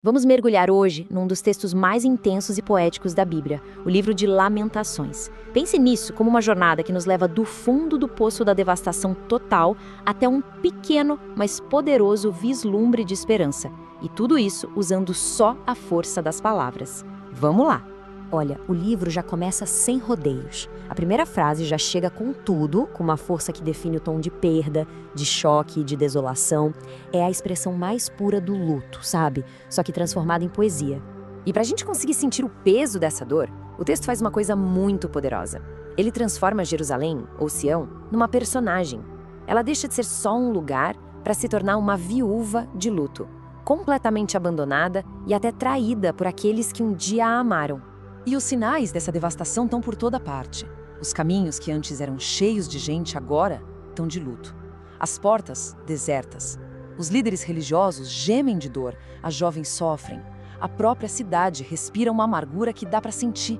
Vamos mergulhar hoje num dos textos mais intensos e poéticos da Bíblia, o livro de Lamentações. Pense nisso como uma jornada que nos leva do fundo do poço da devastação total até um pequeno, mas poderoso vislumbre de esperança. E tudo isso usando só a força das palavras. Vamos lá! Olha, o livro já começa sem rodeios. A primeira frase já chega com tudo, com uma força que define o tom de perda, de choque, de desolação. É a expressão mais pura do luto, sabe? Só que transformada em poesia. E pra gente conseguir sentir o peso dessa dor, o texto faz uma coisa muito poderosa. Ele transforma Jerusalém, ou Sião, numa personagem. Ela deixa de ser só um lugar para se tornar uma viúva de luto, completamente abandonada e até traída por aqueles que um dia a amaram. E os sinais dessa devastação estão por toda parte. Os caminhos que antes eram cheios de gente agora estão de luto. As portas, desertas. Os líderes religiosos gemem de dor, as jovens sofrem. A própria cidade respira uma amargura que dá para sentir.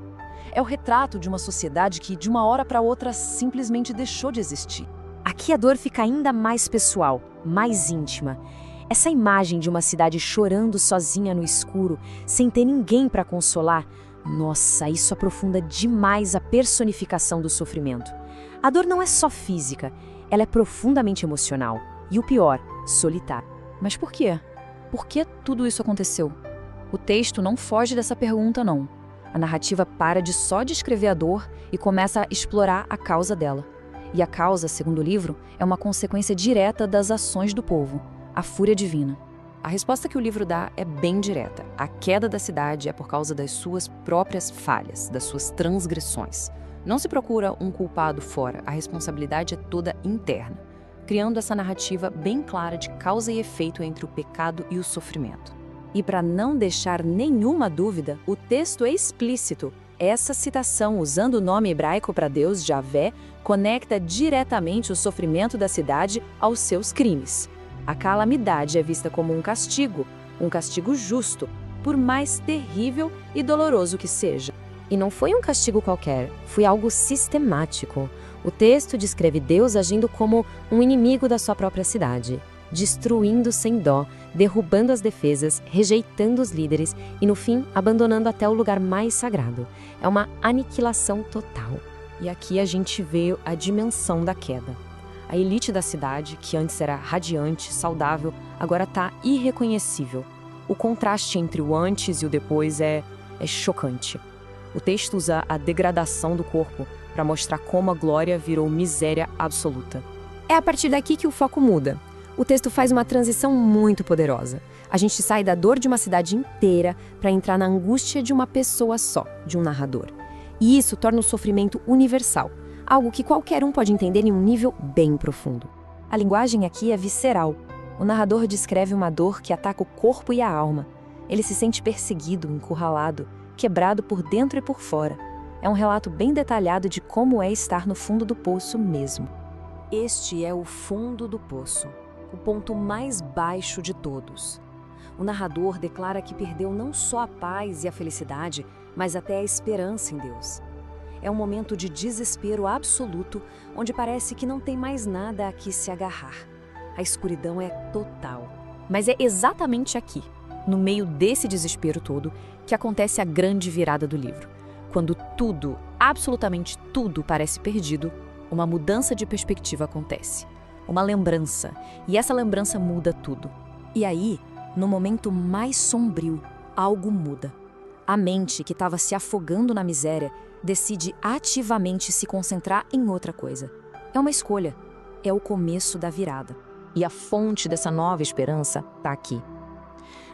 É o retrato de uma sociedade que, de uma hora para outra, simplesmente deixou de existir. Aqui a dor fica ainda mais pessoal, mais íntima. Essa imagem de uma cidade chorando sozinha no escuro, sem ter ninguém para consolar, nossa, isso aprofunda demais a personificação do sofrimento. A dor não é só física, ela é profundamente emocional. E o pior, solitária. Mas por quê? Por que tudo isso aconteceu? O texto não foge dessa pergunta, não. A narrativa para de só descrever a dor e começa a explorar a causa dela. E a causa, segundo o livro, é uma consequência direta das ações do povo, a fúria divina. A resposta que o livro dá é bem direta. A queda da cidade é por causa das suas próprias falhas, das suas transgressões. Não se procura um culpado fora, a responsabilidade é toda interna, criando essa narrativa bem clara de causa e efeito entre o pecado e o sofrimento. E para não deixar nenhuma dúvida, o texto é explícito. Essa citação, usando o nome hebraico para Deus, Javé, conecta diretamente o sofrimento da cidade aos seus crimes. A calamidade é vista como um castigo justo, por mais terrível e doloroso que seja. E não foi um castigo qualquer, foi algo sistemático. O texto descreve Deus agindo como um inimigo da sua própria cidade, destruindo sem dó, derrubando as defesas, rejeitando os líderes e, no fim, abandonando até o lugar mais sagrado. É uma aniquilação total. E aqui a gente vê a dimensão da queda. A elite da cidade, que antes era radiante, saudável, agora está irreconhecível. O contraste entre o antes e o depois é chocante. O texto usa a degradação do corpo para mostrar como a glória virou miséria absoluta. É a partir daqui que o foco muda. O texto faz uma transição muito poderosa. A gente sai da dor de uma cidade inteira para entrar na angústia de uma pessoa só, de um narrador. E isso torna o sofrimento universal. Algo que qualquer um pode entender em um nível bem profundo. A linguagem aqui é visceral. O narrador descreve uma dor que ataca o corpo e a alma. Ele se sente perseguido, encurralado, quebrado por dentro e por fora. É um relato bem detalhado de como é estar no fundo do poço mesmo. Este é o fundo do poço, o ponto mais baixo de todos. O narrador declara que perdeu não só a paz e a felicidade, mas até a esperança em Deus. É um momento de desespero absoluto, onde parece que não tem mais nada a que se agarrar. A escuridão é total. Mas é exatamente aqui, no meio desse desespero todo, que acontece a grande virada do livro. Quando tudo, absolutamente tudo parece perdido, uma mudança de perspectiva acontece. Uma lembrança, e essa lembrança muda tudo. E aí, no momento mais sombrio, algo muda. A mente, que estava se afogando na miséria, decide ativamente se concentrar em outra coisa. É uma escolha. É o começo da virada. E a fonte dessa nova esperança está aqui.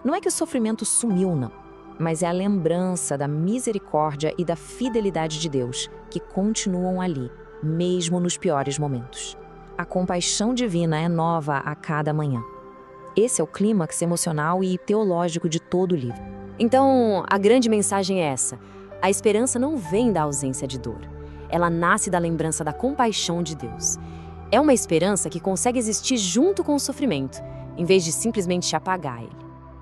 Não é que o sofrimento sumiu, não. Mas é a lembrança da misericórdia e da fidelidade de Deus que continuam ali, mesmo nos piores momentos. A compaixão divina é nova a cada manhã. Esse é o clímax emocional e teológico de todo o livro. Então, a grande mensagem é essa. A esperança não vem da ausência de dor. Ela nasce da lembrança da compaixão de Deus. É uma esperança que consegue existir junto com o sofrimento, em vez de simplesmente apagar ele.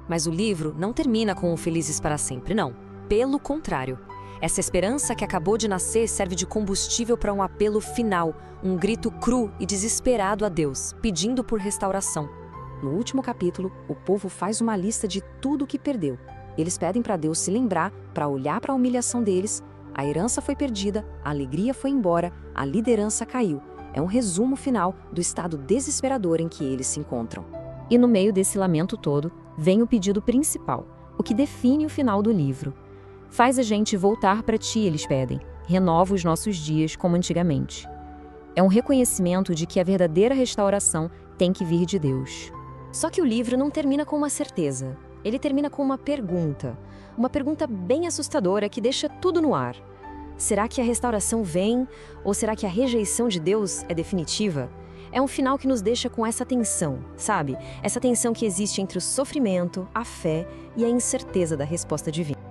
Mas o livro não termina com o felizes para sempre, não. Pelo contrário. Essa esperança que acabou de nascer serve de combustível para um apelo final, um grito cru e desesperado a Deus, pedindo por restauração. No último capítulo, o povo faz uma lista de tudo o que perdeu. Eles pedem para Deus se lembrar, para olhar para a humilhação deles. A herança foi perdida, a alegria foi embora, a liderança caiu. É um resumo final do estado desesperador em que eles se encontram. E no meio desse lamento todo, vem o pedido principal, o que define o final do livro. Faz a gente voltar para ti, eles pedem. Renova os nossos dias como antigamente. É um reconhecimento de que a verdadeira restauração tem que vir de Deus. Só que o livro não termina com uma certeza. Ele termina com uma pergunta bem assustadora que deixa tudo no ar. Será que a restauração vem? Ou será que a rejeição de Deus é definitiva? É um final que nos deixa com essa tensão, sabe? Essa tensão que existe entre o sofrimento, a fé e a incerteza da resposta divina.